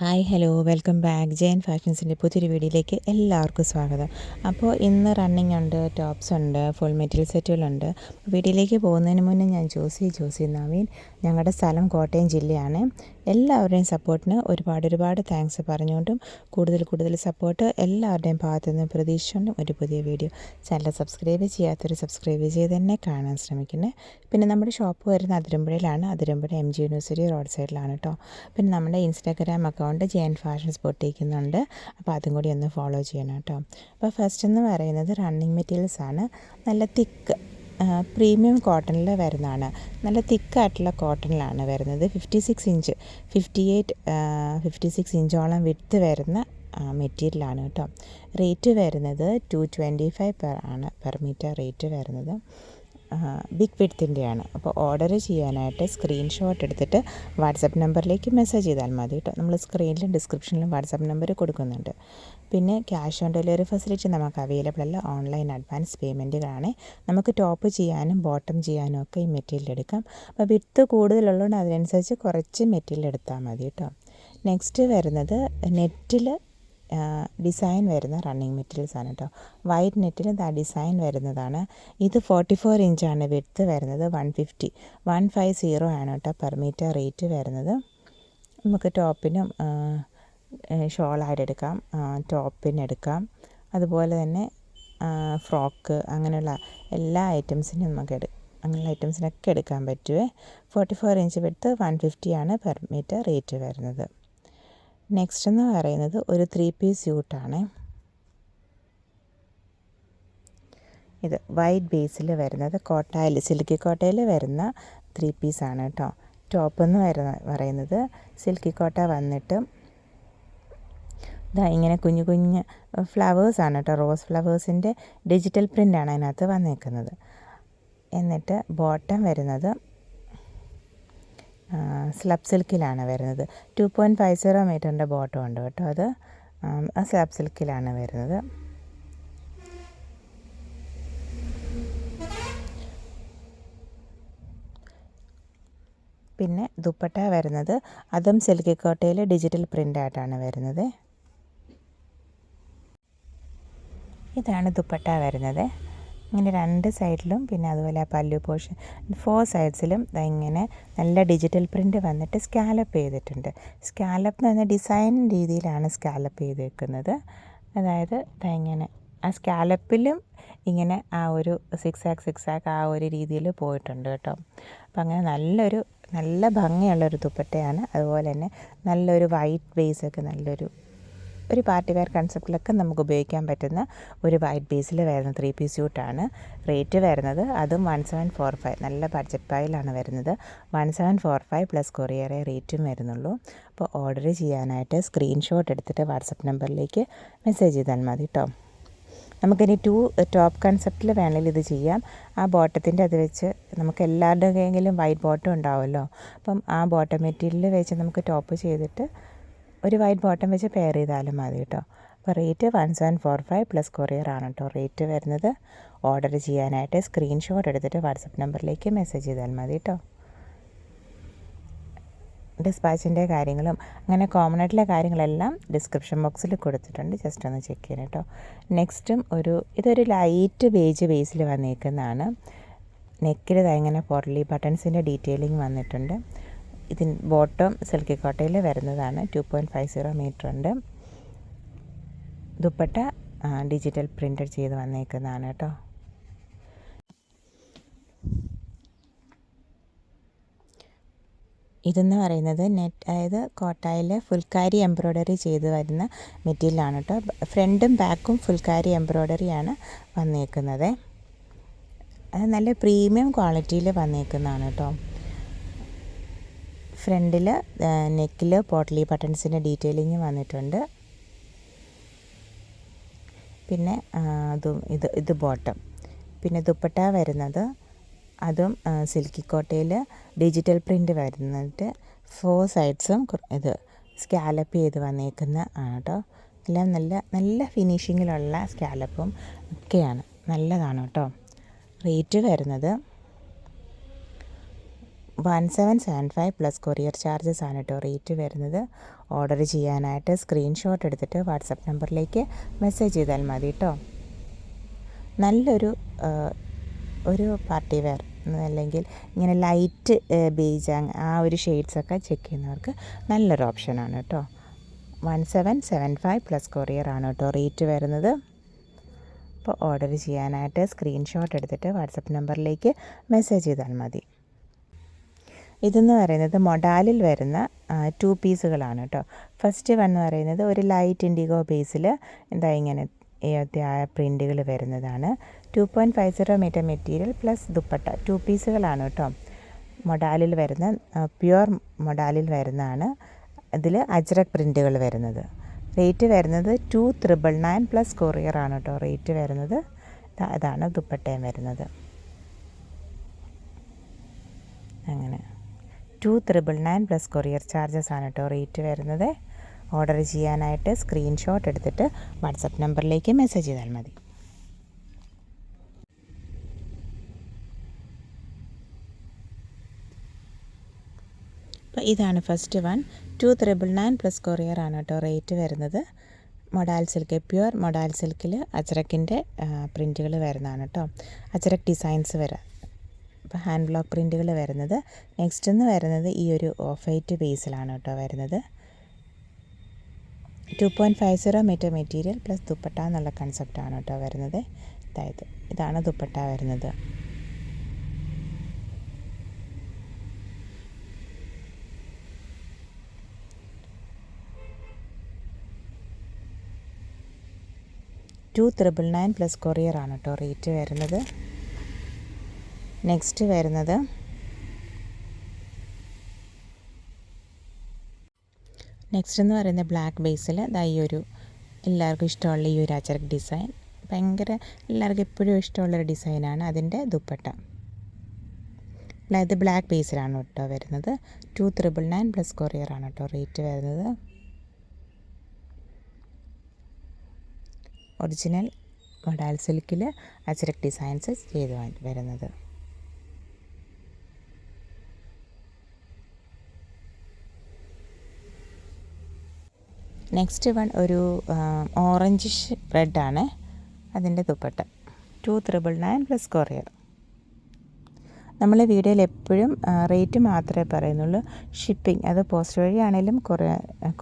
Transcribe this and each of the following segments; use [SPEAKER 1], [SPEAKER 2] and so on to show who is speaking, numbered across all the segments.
[SPEAKER 1] Hi hello welcome back Jayan ഫാഷൻസിൻ്റെ പുതിയൊരു വീഡിയോയിലേക്ക് എല്ലാവർക്കും സ്വാഗതം. അപ്പോൾ ഇന്ന് റണ്ണിങ് ഉണ്ട്, ടോപ്സ് ഉണ്ട്, ഫുൾ മെറ്റീരിയൽ സെറ്റുകളുണ്ട്. വീഡിയോയിലേക്ക് പോകുന്നതിന് മുന്നേ ഞാൻ ജോസി നവീൻ, ഞങ്ങളുടെ സ്ഥലം കോട്ടയം ജില്ലയാണ്. എല്ലാവരുടെയും സപ്പോർട്ടിന് ഒരുപാട് താങ്ക്സ് പറഞ്ഞുകൊണ്ടും കൂടുതൽ സപ്പോർട്ട് എല്ലാവരുടെയും ഭാഗത്തു നിന്ന് പ്രതീക്ഷിച്ചുകൊണ്ടും ഒരു പുതിയ വീഡിയോ. ചാനൽ സബ്സ്ക്രൈബ് ചെയ്യാത്തൊരു സബ്സ്ക്രൈബ് ചെയ്ത് തന്നെ കാണാൻ ശ്രമിക്കുന്നത്. പിന്നെ നമ്മുടെ ഷോപ്പ് വരുന്ന അതിരമ്പുഴയിലാണ്. അതിരമ്പുഴ MG യൂണിവേഴ്സിറ്റി റോഡ് സൈഡിലാണ് കേട്ടോ. പിന്നെ നമ്മുടെ ഇൻസ്റ്റാഗ്രാം അക്കൗണ്ട് ജയൻ ഫാഷൻസ് പൊട്ടിക്കുന്നുണ്ട്. അപ്പോൾ അതും കൂടി ഒന്ന് ഫോളോ ചെയ്യണം കേട്ടോ. അപ്പോൾ ഫസ്റ്റ് എന്ന് പറയുന്നത് റണ്ണിങ് മെറ്റീരിയൽസ് ആണ്. നല്ല തിക്ക് പ്രീമിയം കോട്ടണിൽ വരുന്നതാണ്. നല്ല തിക്കായിട്ടുള്ള കോട്ടണിലാണ് വരുന്നത്. 56 ഇഞ്ച് 56 ഇഞ്ചോളം വിഡ്ത്ത് വരുന്ന മെറ്റീരിയലാണ് കേട്ടോ. റേറ്റ് വരുന്നത് 225 പെർ മീറ്റർ റേറ്റ് വരുന്നത്. ബിഗ് വിഡ്ത്തിൻ്റെയാണ്. അപ്പോൾ ഓർഡർ ചെയ്യാനായിട്ട് സ്ക്രീൻഷോട്ട് എടുത്തിട്ട് വാട്സപ്പ് നമ്പറിലേക്ക് മെസ്സേജ് ചെയ്താൽ മതി കേട്ടോ. നമ്മൾ സ്ക്രീനിലും ഡിസ്ക്രിപ്ഷനിലും വാട്സപ്പ് നമ്പർ കൊടുക്കുന്നുണ്ട്. പിന്നെ ക്യാഷ് ഓൺ ഡെലിവറി ഫെസിലിറ്റി നമുക്ക് അവൈലബിൾ അല്ല. ഓൺലൈൻ അഡ്വാൻസ് പേയ്മെൻറ്റുകളാണ്. നമുക്ക് ടോപ്പ് ചെയ്യാനും ബോട്ടം ചെയ്യാനും ഒക്കെ ഈ മെറ്റീരിയൽ എടുക്കാം. അപ്പോൾ വിഡ്ത്ത് കൂടുതലുള്ളതുകൊണ്ട് അതിനനുസരിച്ച് കുറച്ച് മെറ്റീരിയൽ എടുത്താൽ മതി കേട്ടോ. നെക്സ്റ്റ് വരുന്നത് നെറ്റിൽ ഡിസൈൻ വരുന്ന റണ്ണിങ് മെറ്റീരിയൽസ് ആണ് കേട്ടോ. വൈറ്റ് നെറ്റിൽ ഡിസൈൻ വരുന്നതാണ്. ഇത് 44 ഇഞ്ചാണ് വിഡ്ത്ത് വരുന്നത്. 150 ആണ് കേട്ടോ പെർ മീറ്റർ റേറ്റ് വരുന്നത്. നമുക്ക് ടോപ്പിനും ഷോളായിട്ട് എടുക്കാം, ടോപ്പിനെടുക്കാം, അതുപോലെ തന്നെ ഫ്രോക്ക്, അങ്ങനെയുള്ള എല്ലാ ഐറ്റംസിനും നമുക്ക് അങ്ങനെയുള്ള ഐറ്റംസിനൊക്കെ എടുക്കാൻ പറ്റുമേ. 44 ഇഞ്ച് വിഡ്ത്ത് 150 ആണ് പെർ മീറ്റർ റേറ്റ് വരുന്നത്. നെക്സ്റ്റ് എന്ന് പറയുന്നത് ഒരു 3 പീസ് സ്യൂട്ടാണ്. ഇത് വൈറ്റ് ബേസിൽ വരുന്നത് കോട്ടയിൽ, സിൽക്കി കോട്ടയിൽ വരുന്ന 3 പീസാണ് കേട്ടോ. ടോപ്പ് എന്ന് പറയുന്നത് സിൽക്കി കോട്ട വന്നിട്ട് ഇങ്ങനെ കുഞ്ഞു ഫ്ലവേഴ്സാണ് കേട്ടോ. റോസ് ഫ്ലവേഴ്സിൻ്റെ ഡിജിറ്റൽ പ്രിൻ്റാണ് അതിനകത്ത് വന്നേക്കുന്നത്. എന്നിട്ട് ബോട്ടം വരുന്നത് സ്ലബ് സിൽക്കിലാണ് വരുന്നത്. 2.50 മീറ്ററിൻ്റെ ബോട്ടം ഉണ്ട് കേട്ടോ. അത് സ്ലബ് സിൽക്കിലാണ് വരുന്നത്. പിന്നെ ദുപ്പട്ട വരുന്നത് അതും സിൽക്കി കോട്ടയിൽ ഡിജിറ്റൽ പ്രിൻ്റായിട്ടാണ് വരുന്നത്. ഇതാണ് ദുപ്പട്ട വരുന്നത്. ഇങ്ങനെ 2 സൈഡിലും, പിന്നെ അതുപോലെ പല്ലു പോർഷൻ 4 സൈഡ്സിലും ഇങ്ങനെ നല്ല ഡിജിറ്റൽ പ്രിൻ്റ് വന്നിട്ട് സ്കാലപ്പ് ചെയ്തിട്ടുണ്ട്. സ്കാലപ്പ് എന്ന് പറഞ്ഞാൽ ഡിസൈൻ രീതിയിലാണ് സ്കാലപ്പ് ചെയ്തേക്കുന്നത്. അതായത് ഇങ്ങനെ ആ സ്കാലപ്പിലും ഇങ്ങനെ ആ ഒരു സിക്സാക്ക് ആ ഒരു രീതിയിൽ പോയിട്ടുണ്ട് കേട്ടോ. അപ്പം അങ്ങനെ നല്ല ഭംഗിയുള്ളൊരു ദുപ്പട്ടയാണ്. അതുപോലെ തന്നെ നല്ലൊരു വൈറ്റ് ബേസൊക്കെ ഒരു പാർട്ടി വെയർ കൺസെപ്റ്റിലൊക്കെ നമുക്ക് ഉപയോഗിക്കാൻ പറ്റുന്ന ഒരു വൈറ്റ് ബേസിൽ വരുന്ന 3 പീസ് സ്യൂട്ടാണ്. റേറ്റ് വരുന്നത് അതും 1745, നല്ല ബഡ്ജറ്റ് പ്രൈസിലാണ് വരുന്നത്. 1745 പ്ലസ് കൊറിയറേ റേറ്റും വരുന്നുള്ളൂ. അപ്പോൾ ഓർഡർ ചെയ്യാനായിട്ട് സ്ക്രീൻഷോട്ട് എടുത്തിട്ട് വാട്സപ്പ് നമ്പറിലേക്ക് മെസ്സേജ് ചെയ്താൽ മതി കേട്ടോ. നമുക്കിനി 2 ടോപ്പ് കൺസെപ്റ്റിൽ വേണമെങ്കിൽ ഇത് ചെയ്യാം. ആ ബോട്ടത്തിൻ്റെ അത് വെച്ച് നമുക്ക് എല്ലാവരുടെ കയ്യിലും വൈറ്റ് ബോട്ടം ഉണ്ടാവുമല്ലോ. അപ്പം ആ ബോട്ടം മെറ്റീരിയൽ വെച്ച് നമുക്ക് ടോപ്പ് ചെയ്തിട്ട് ഒരു വൈറ്റ് ബോട്ടം വെച്ച് പെയർ ചെയ്താലും മതി കേട്ടോ. അപ്പോൾ റേറ്റ് 1745 പ്ലസ് കൊറിയർ ആണ് കേട്ടോ റേറ്റ് വരുന്നത്. ഓർഡർ ചെയ്യാനായിട്ട് സ്ക്രീൻഷോട്ട് എടുത്തിട്ട് വാട്സപ്പ് നമ്പറിലേക്ക് മെസ്സേജ് ചെയ്താൽ മതി കേട്ടോ. ഡിസ്പാച്ചിൻ്റെ കാര്യങ്ങളും അങ്ങനെ കോമൺ ആയിട്ടുള്ള കാര്യങ്ങളെല്ലാം ഡിസ്ക്രിപ്ഷൻ ബോക്സിൽ കൊടുത്തിട്ടുണ്ട്. ജസ്റ്റ് ഒന്ന് ചെക്ക് ചെയ്യണം കേട്ടോ. നെക്സ്റ്റും ഇതൊരു ലൈറ്റ് ബേജ് ബേസിൽ വന്നേക്കുന്നതാണ്. നെക്കിൽ ഇങ്ങനെ പോർലി ബട്ടൺസിൻ്റെ ഡീറ്റെയിലിംഗ് വന്നിട്ടുണ്ട്. ഇതിന് ബോട്ടം സിൽക്കി കോട്ടയിൽ വരുന്നതാണ്. 2.50 മീറ്റർ ഉണ്ട്. ദുപ്പട്ട ഡിജിറ്റൽ പ്രിൻ്റ് ചെയ്ത് വന്നേക്കുന്നതാണ് കേട്ടോ. ഇതെന്ന് പറയുന്നത് അതായത് കോട്ടായിൽ ഫുൾക്കാരി എംബ്രോയ്ഡറി ചെയ്ത് വരുന്ന മെറ്റീരിയലാണ് കേട്ടോ. ഫ്രണ്ടും ബാക്കും ഫുൾക്കാരി എംബ്രോയ്ഡറിയാണ് വന്നേക്കുന്നത്. അത് നല്ല പ്രീമിയം ക്വാളിറ്റിയിൽ വന്നേക്കുന്നതാണ് കേട്ടോ. ഫ്രണ്ടിൽ നെക്കിൽ പോട്ട്ലി ബട്ടൺസിൻ്റെ ഡീറ്റെയിലിങ് വന്നിട്ടുണ്ട്. പിന്നെ ഇത് ബോട്ടം. പിന്നെ ദുപ്പട്ട വരുന്നത് അതും സിൽക്കി കോട്ടയിൽ ഡിജിറ്റൽ പ്രിൻ്റ് വരുന്നിട്ട് 4 സൈഡ്സും ഇത് സ്കാലപ്പ് ചെയ്ത് വന്നേക്കുന്ന ആണ് കേട്ടോ. എല്ലാം നല്ല ഫിനിഷിങ്ങിലുള്ള സ്കാലപ്പും ഒക്കെയാണ്. നല്ലതാണ് കേട്ടോ. റേറ്റ് വരുന്നത് 1775 പ്ലസ് കൊറിയർ ചാർജസ് ആണ് കേട്ടോ റേറ്റ് വരുന്നത്. ഓർഡർ ചെയ്യാനായിട്ട് സ്ക്രീൻഷോട്ട് എടുത്തിട്ട് വാട്സപ്പ് നമ്പറിലേക്ക് മെസ്സേജ് ചെയ്താൽ മതി കേട്ടോ. നല്ലൊരു ഒരു പാർട്ടി വെയർ അല്ലെങ്കിൽ ഇങ്ങനെ ലൈറ്റ് ബേജ് ആ ഒരു ഷെയ്ഡ്സൊക്കെ ചെക്ക് ചെയ്യുന്നവർക്ക് നല്ലൊരു ഓപ്ഷനാണ് കേട്ടോ. 1775 പ്ലസ് കൊറിയർ ആണ് കേട്ടോ റേറ്റ് വരുന്നത്. അപ്പോൾ ഓർഡർ ചെയ്യാനായിട്ട് സ്ക്രീൻഷോട്ട് എടുത്തിട്ട് വാട്സപ്പ് നമ്പറിലേക്ക് മെസ്സേജ് ചെയ്താൽ മതി. ഇതെന്ന് പറയുന്നത് മൊഡാലിൽ വരുന്ന 2 പീസുകളാണ് കേട്ടോ. ഫസ്റ്റ് വൺ എന്ന് പറയുന്നത് ഒരു ലൈറ്റ് ഇൻഡിഗോ ബേസിൽ ഇങ്ങനെ പ്രിൻറ്റുകൾ വരുന്നതാണ്. 2.50 മീറ്റർ മെറ്റീരിയൽ പ്ലസ് ദുപ്പട്ട 2 പീസുകളാണ് കേട്ടോ. മൊഡാലിൽ വരുന്ന പ്യുവർ മൊഡാലിൽ വരുന്നതാണ്. ഇതിൽ അജ്രക് പ്രിൻറ്റുകൾ വരുന്നത്. റേറ്റ് വരുന്നത് 2,999 പ്ലസ് കൊറിയർ ആണ് കേട്ടോ റേറ്റ് വരുന്നത്. അതാണ് ദുപ്പട്ടയും വരുന്നത്. അങ്ങനെ 2,999 പ്ലസ് കൊറിയർ ചാർജസ് ആണ് കേട്ടോ റേറ്റ് വരുന്നത്. ഓർഡർ ചെയ്യാനായിട്ട് സ്ക്രീൻഷോട്ട് എടുത്തിട്ട് വാട്സപ്പ് നമ്പറിലേക്ക് മെസ്സേജ് ചെയ്താൽ മതി. അപ്പോൾ ഇതാണ് ഫസ്റ്റ് വൺ. 2,999 പ്ലസ് കൊറിയർ ആണ് കേട്ടോ റേറ്റ് വരുന്നത്. മൊഡാൽ സിൽക്ക് പ്യുവർ മൊഡാൽ സിൽക്കിൽ അജ്രക്കിൻ്റെ പ്രിൻറ്റുകൾ വരുന്നതാണ് കേട്ടോ. അജ്രക് ഡിസൈൻസ് വരാം. അപ്പോൾ ഹാൻഡ് ബ്ലോക്ക് പ്രിൻറ്റുകൾ വരുന്നത്. നെക്സ്റ്റ് എന്ന് വരുന്നത് ഈ ഒരു ഓഫ് വൈറ്റ് ബേസിലാണ് കേട്ടോ വരുന്നത്. 2.50 മീറ്റർ മെറ്റീരിയൽ പ്ലസ് ദുപ്പട്ട എന്നുള്ള കൺസെപ്റ്റാണ് കേട്ടോ വരുന്നത്. അതായത് ഇതാണ് ദുപ്പട്ട വരുന്നത്. $2,999 പ്ലസ് കൊറിയർ ആണ് കേട്ടോ റേറ്റ് വരുന്നത്. നെക്സ്റ്റ് വരുന്നത് എന്ന് പറയുന്നത് ബ്ലാക്ക് ബേസിൽ ഈ ഒരു എല്ലാവർക്കും ഇഷ്ടമുള്ള ഈ ഒരു അജ്രക് ഡിസൈൻ ഭയങ്കര എല്ലാവർക്കും എപ്പോഴും ഇഷ്ടമുള്ളൊരു ഡിസൈനാണ്. അതിൻ്റെ ദുപ്പട്ട ഇത് ബ്ലാക്ക് ബേസിലാണ് കേട്ടോ വരുന്നത്. 2,999 പ്ലസ് കൊറിയർ ആണ് കേട്ടോ റേറ്റ് വരുന്നത്. ഒറിജിനൽ മൊഡാൽ സിൽക്കിൽ അജ്രക് ഡിസൈൻസ് ചെയ്ത് വരുന്നത്. നെക്സ്റ്റ് വൺ ഒരു ഓറഞ്ചിഷ് റെഡാണ് അതിൻ്റെ ദുപ്പട്ട. 2,999 plus courier. നമ്മൾ വീഡിയോയിൽ എപ്പോഴും റേറ്റ് മാത്രമേ പറയുന്നുള്ളൂ. ഷിപ്പിംഗ് അത് പോസ്റ്റ് വഴിയാണെങ്കിലും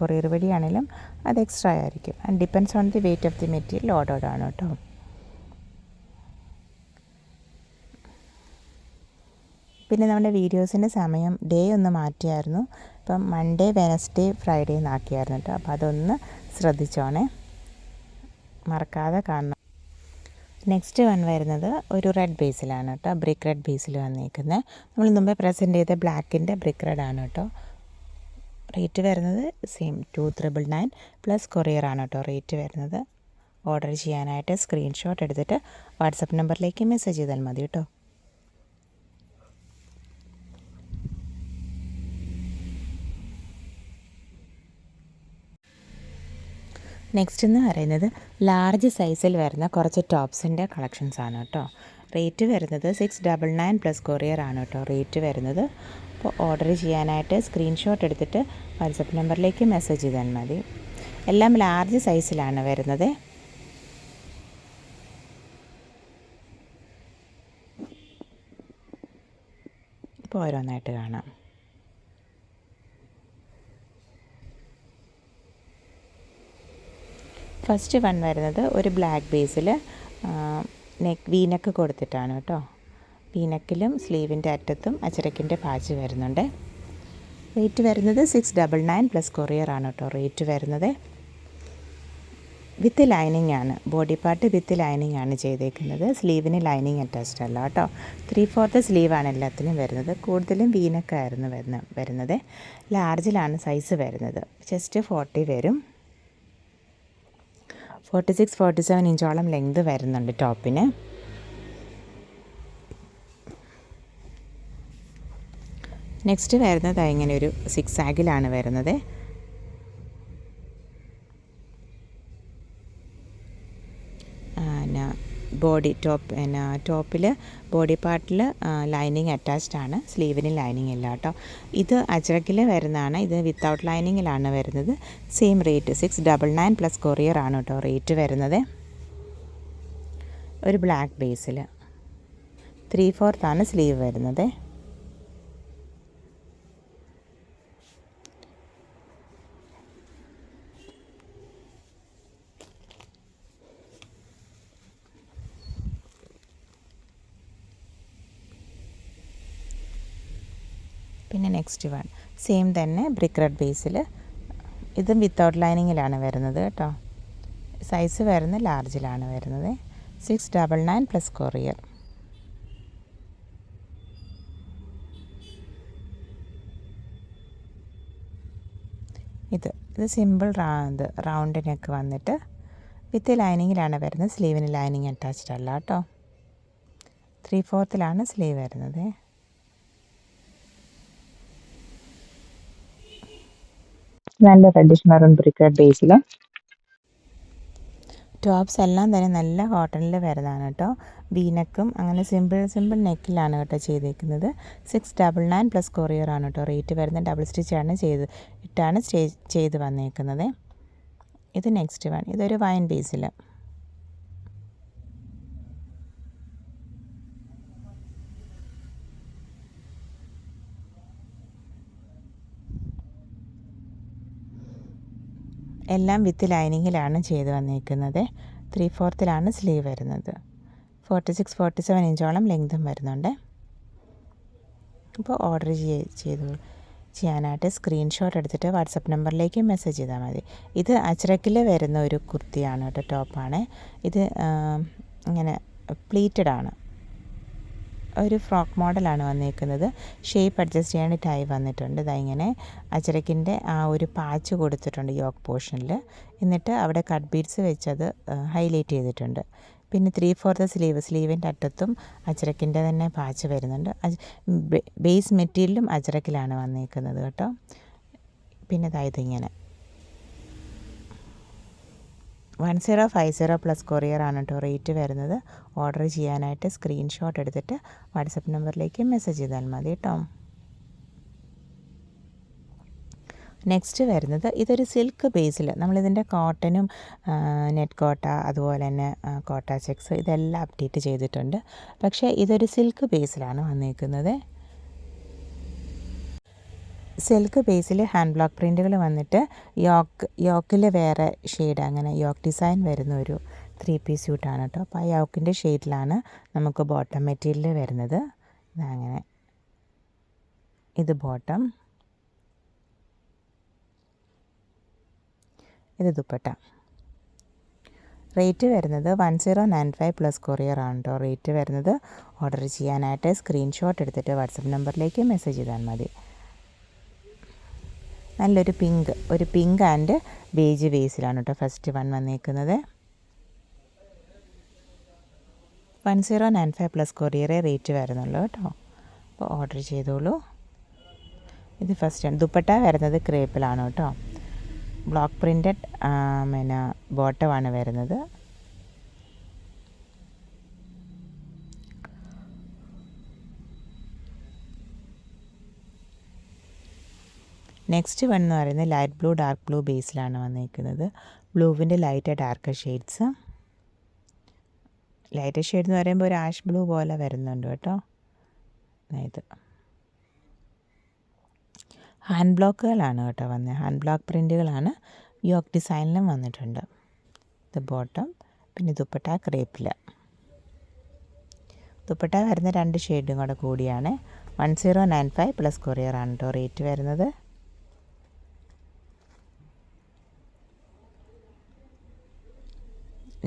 [SPEAKER 1] കൊറിയർ വഴിയാണെങ്കിലും അത് എക്സ്ട്രാ ആയിരിക്കും. And depends on the weight of the material ordered ആണ് കേട്ടോ. പിന്നെ നമ്മുടെ വീഡിയോസിൻ്റെ സമയം ഡേ ഒന്ന് മാറ്റിയായിരുന്നു. ഇപ്പം മൺഡേ, വെനസ്ഡേ, ഫ്രൈഡേ എന്നാക്കിയായിരുന്നു കേട്ടോ. അപ്പോൾ അതൊന്ന് ശ്രദ്ധിച്ചോണേ, മറക്കാതെ കാണണം. നെക്സ്റ്റ് വൺ വരുന്നത് ഒരു റെഡ് ബേസിലാണ് കേട്ടോ. ബ്രിക്ക് റെഡ് ബേസിൽ വന്നിരിക്കുന്നത്. നമ്മൾ മുമ്പേ പ്രസൻറ്റ് ചെയ്ത ബ്ലാക്കിൻ്റെ ബ്രിക്ക് റെഡ് ആണ് കേട്ടോ. റേറ്റ് വരുന്നത് സെയിം 2,999 പ്ലസ് കൊറിയർ ആണ് കേട്ടോ റേറ്റ് വരുന്നത്. ഓർഡർ ചെയ്യാനായിട്ട് സ്ക്രീൻഷോട്ട് എടുത്തിട്ട് വാട്സപ്പ് നമ്പറിലേക്ക് മെസ്സേജ് ചെയ്താൽ മതി കേട്ടോ. നെക്സ്റ്റ് എന്ന് പറയുന്നത് ലാർജ് സൈസിൽ വരുന്ന കുറച്ച് ടോപ്സിൻ്റെ കളക്ഷൻസ് ആണ് കേട്ടോ. റേറ്റ് വരുന്നത് 699 പ്ലസ് കൊറിയർ ആണ് കേട്ടോ റേറ്റ് വരുന്നത്. അപ്പോൾ ഓർഡർ ചെയ്യാനായിട്ട് സ്ക്രീൻഷോട്ട് എടുത്തിട്ട് വാട്സപ്പ് നമ്പറിലേക്ക് മെസ്സേജ് ചെയ്താൽ മതി. എല്ലാം ലാർജ് സൈസിലാണ് വരുന്നത്. ഇപ്പോൾ ഓരോന്നായിട്ട് കാണാം. ഫസ്റ്റ് വൺ വരുന്നത് ഒരു ബ്ലാക്ക് ബേസിൽ വീനക്ക് കൊടുത്തിട്ടാണ് കേട്ടോ. വീനക്കിലും സ്ലീവിൻ്റെ അറ്റത്തും അച്ചരക്കിൻ്റെ പാച്ച് വരുന്നുണ്ട്. റേറ്റ് വരുന്നത് 699 പ്ലസ് കൊറിയർ ആണ് കേട്ടോ റേറ്റ് വരുന്നത്. വിത്ത് ലൈനിങ് ആണ്, ബോഡി പാർട്ട് വിത്ത് ലൈനിങ് ആണ് ചെയ്തേക്കുന്നത്. സ്ലീവിന് ലൈനിങ് അറ്റാച്ച്ഡ് അല്ല കേട്ടോ. 3/4 സ്ലീവാണ് എല്ലാത്തിനും വരുന്നത്. കൂടുതലും വീനക്കായിരുന്നു വരുന്നത്. ലാർജിലാണ് സൈസ് വരുന്നത്. ചെസ്റ്റ് 40 വരും. 46-47 ഇഞ്ചോളം ലെങ്ത് വരുന്നുണ്ട് ടോപ്പിന്. നെക്സ്റ്റ് വരുന്നത് ഇങ്ങനെ ഒരു 6 ആഗിലാണ് വരുന്നത്. ബോഡി ടോപ്പിൽ ബോഡി പാർട്ടിൽ ലൈനിങ് അറ്റാച്ച്ഡ് ആണ്, സ്ലീവിന് ലൈനിങ് ഇല്ല കേട്ടോ. ഇത് അജ്രക്കിൽ വരുന്നതാണ്, ഇത് വിത്തൗട്ട് ലൈനിങ്ങിലാണ് വരുന്നത്. സെയിം റേറ്റ് 699 പ്ലസ് കൊറിയർ ആണ് കേട്ടോ റേറ്റ് വരുന്നത്. ഒരു ബ്ലാക്ക് ബേസിൽ 3/4 ആണ് സ്ലീവ് വരുന്നത്. പിന്നെ നെക്സ്റ്റ് വൺ സെയിം തന്നെ ബ്രിക്ക് റെഡ് ബേസിൽ, ഇതും വിത്തൗട്ട് ലൈനിങ്ങിലാണ് വരുന്നത് കേട്ടോ. സൈസ് വരുന്നത് ലാർജിലാണ് വരുന്നത്. 699 പ്ലസ് കൊറിയർ. ഇത് സിമ്പിൾ റൗണ്ട് നെക്ക് വന്നിട്ട് വിത്ത് ലൈനിങ്ങിലാണ് വരുന്നത്. സ്ലീവിന് ലൈനിങ് അറ്റാച്ച്ഡ് അല്ല കേട്ടോ. 3/4 സ്ലീവ് വരുന്നത്. നല്ല റെഡിഷ് മെറൂൺ ബ്രിക്ക് ബേസിൽ. ടോപ്സ് എല്ലാം തന്നെ നല്ല കോട്ടണിൽ വരുന്നതാണ് കേട്ടോ. വീനക്കും അങ്ങനെ സിമ്പിൾ നെക്കിലാണ് കേട്ടോ ചെയ്തേക്കുന്നത്. 699 പ്ലസ് കൊറിയർ ആണ് കേട്ടോ റേറ്റ് വരുന്നത്. ഡബിൾ സ്റ്റിച്ചാണ് ചെയ്ത് വന്നേക്കുന്നത്. ഇത് നെക്സ്റ്റ് വൺ, ഇതൊരു വൈൻ ബേസിൽ. എല്ലാം വിത്ത് ലൈനിങ്ങിലാണ് ചെയ്ത് വന്നിരിക്കുന്നത്. 3/4 സ്ലീവ് വരുന്നത്. 46-47 ഇഞ്ചോളം ലെങ്തും വരുന്നുണ്ട്. അപ്പോൾ ഓർഡർ ചെയ്യാനായിട്ട് സ്ക്രീൻഷോട്ട് എടുത്തിട്ട് വാട്സപ്പ് നമ്പറിലേക്ക് മെസ്സേജ് ചെയ്താൽ മതി. ഇത് അജ്രക്കിൽ വരുന്ന ഒരു കുർത്തിയാണ് കേട്ടോ, ടോപ്പാണ്. ഇത് ഇങ്ങനെ പ്ലീറ്റഡ് ആണ്, ഒരു ഫ്രോക്ക് മോഡലാണ് വന്നിരിക്കുന്നത്. ഷേപ്പ് അഡ്ജസ്റ്റ് ചെയ്യാനായിട്ടായി വന്നിട്ടുണ്ട്. ഇങ്ങനെ അജ്രക്കിൻ്റെ ആ ഒരു പാച്ച് കൊടുത്തിട്ടുണ്ട് യോക്ക് പോർഷനിൽ. എന്നിട്ട് അവിടെ കട്ട് ബീഡ്സ് വെച്ചത് ഹൈലൈറ്റ് ചെയ്തിട്ടുണ്ട്. പിന്നെ 3/4 സ്ലീവിൻ്റെ അറ്റത്തും അജ്രക്കിൻ്റെ തന്നെ പാച്ച് വരുന്നുണ്ട്. ബേസ് മെറ്റീരിയലും അജ്രക്കിലാണ് വന്നിരിക്കുന്നത് കേട്ടോ. പിന്നെ ഇതിങ്ങനെ 1050 പ്ലസ് കൊറിയർ ആണ് കേട്ടോ റേറ്റ് വരുന്നത്. ഓർഡർ ചെയ്യാനായിട്ട് സ്ക്രീൻഷോട്ട് എടുത്തിട്ട് വാട്സപ്പ് നമ്പറിലേക്ക് മെസ്സേജ് ചെയ്താൽ മതി കേട്ടോ. നെക്സ്റ്റ് വരുന്നത് ഇതൊരു സിൽക്ക് ബേസിൽ, നമ്മളിതിൻ്റെ കോട്ടനും നെറ്റ് കോട്ട അതുപോലെ തന്നെ കോട്ട ചെക്സ് ഇതെല്ലാം അപ്ഡേറ്റ് ചെയ്തിട്ടുണ്ട്. പക്ഷേ ഇതൊരു സിൽക്ക് ബേസിലാണ് വന്നിരിക്കുന്നത്. സിൽക്ക് ബേസിൽ ഹാൻഡ് ബ്ലോക്ക് പ്രിൻറ്റുകൾ വന്നിട്ട് യോക്കിൽ വേറെ ഷെയ്ഡ്, അങ്ങനെ യോക്ക് ഡിസൈൻ വരുന്ന ഒരു 3 പീസ് സ്യൂട്ടാണ് കേട്ടോ. അപ്പോൾ ആ യോക്കിൻ്റെ ഷെയ്ഡിലാണ് നമുക്ക് ബോട്ടം മെറ്റീരിയൽ വരുന്നത്. അങ്ങനെ ഇത് ബോട്ടം, ഇത് ദുപ്പട്ട. റേറ്റ് വരുന്നത് 1095 പ്ലസ് കൊറിയർ ആണ് കേട്ടോ റേറ്റ് വരുന്നത്. ഓർഡർ ചെയ്യാനായിട്ട് സ്ക്രീൻഷോട്ട് എടുത്തിട്ട് വാട്സപ്പ് നമ്പറിലേക്ക് മെസ്സേജ് ചെയ്താൽ മതി. നല്ലൊരു പിങ്ക് ആൻഡ് ബേജ് ബേസിലാണ് കേട്ടോ ഫസ്റ്റ് വൺ വന്നേക്കുന്നത്. 1095 പ്ലസ് കൊറിയറേ റേറ്റ് വരുന്നുള്ളൂ കേട്ടോ. അപ്പോൾ ഓർഡർ ചെയ്തോളൂ. ഇത് ഫസ്റ്റ് ആണ്. ദുപ്പട്ട വരുന്നത് ക്രേപ്പിലാണ് കേട്ടോ. ബ്ലോക്ക് പ്രിൻറ്റഡ് ബോട്ടമാണ് വരുന്നത്. നെക്സ്റ്റ് വൺ എന്ന് പറയുന്നത് ലൈറ്റ് ബ്ലൂ ഡാർക്ക് ബ്ലൂ ബേസിലാണ് വന്നിരിക്കുന്നത്. ബ്ലൂവിൻ്റെ light dark shades. Light shade എന്ന് പറയുമ്പോൾ ഒരു ആഷ് ബ്ലൂ പോലെ വരുന്നുണ്ട് കേട്ടോ. ഇത് ഹാൻഡ് ബ്ലോക്കുകളാണ് കേട്ടോ വന്നത്. ഹാൻഡ് ബ്ലോക്ക് പ്രിൻറ്റുകളാണ്. യോക്ക് ഡിസൈനിലും വന്നിട്ടുണ്ട്. ഇത് ബോട്ടം. പിന്നെ ദുപ്പട്ട ക്രേപ്പിൽ. ദുപ്പട്ട വരുന്ന 2 ഷെയ്ഡും കൂടെ കൂടിയാണ്. 1095 പ്ലസ് കൊറിയർ ആണ് കേട്ടോ റേറ്റ് വരുന്നത്.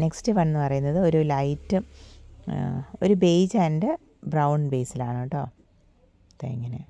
[SPEAKER 1] നെക്സ്റ്റ് വൺ എന്ന് പറയുന്നത് ഒരു ലൈറ്റ് ഒരു ബേജ് ആൻഡ് ബ്രൗൺ ബേസിലാണ് കേട്ടോ. ഇങ്ങനെ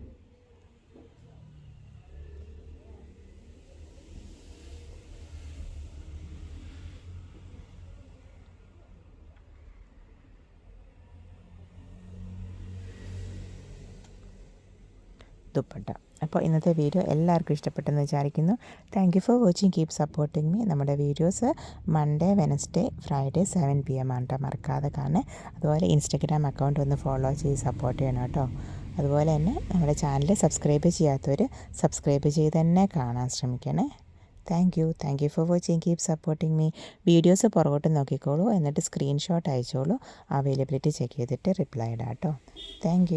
[SPEAKER 1] ദുപ്പട്ട. അപ്പോൾ ഇന്നത്തെ വീഡിയോ എല്ലാവർക്കും ഇഷ്ടപ്പെട്ടെന്ന് വിചാരിക്കുന്നു. Thank you for watching. Keep supporting me. നമ്മുടെ videos Monday, Wednesday, Friday 7 PM ആണ് കേട്ടോ. മറക്കാതെ കാണേ. അതുപോലെ ഇൻസ്റ്റഗ്രാം അക്കൗണ്ട് ഒന്ന് ഫോളോ ചെയ്ത് സപ്പോർട്ട് ചെയ്യണം കേട്ടോ. അതുപോലെ തന്നെ നമ്മുടെ ചാനൽ സബ്സ്ക്രൈബ് ചെയ്യാത്തവർ സബ്സ്ക്രൈബ് ചെയ്ത് തന്നെ കാണാൻ ശ്രമിക്കണേ. Thank you for watching. Keep supporting me. Videos പുറകോട്ട് നോക്കിക്കോളൂ, എന്നിട്ട് സ്ക്രീൻഷോട്ട് അയച്ചോളൂ. അവൈലബിലിറ്റി ചെക്ക് ചെയ്തിട്ട് റിപ്ലൈ ഇടാം കേട്ടോ. Thank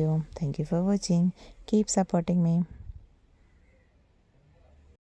[SPEAKER 1] you for watching. Keep supporting me.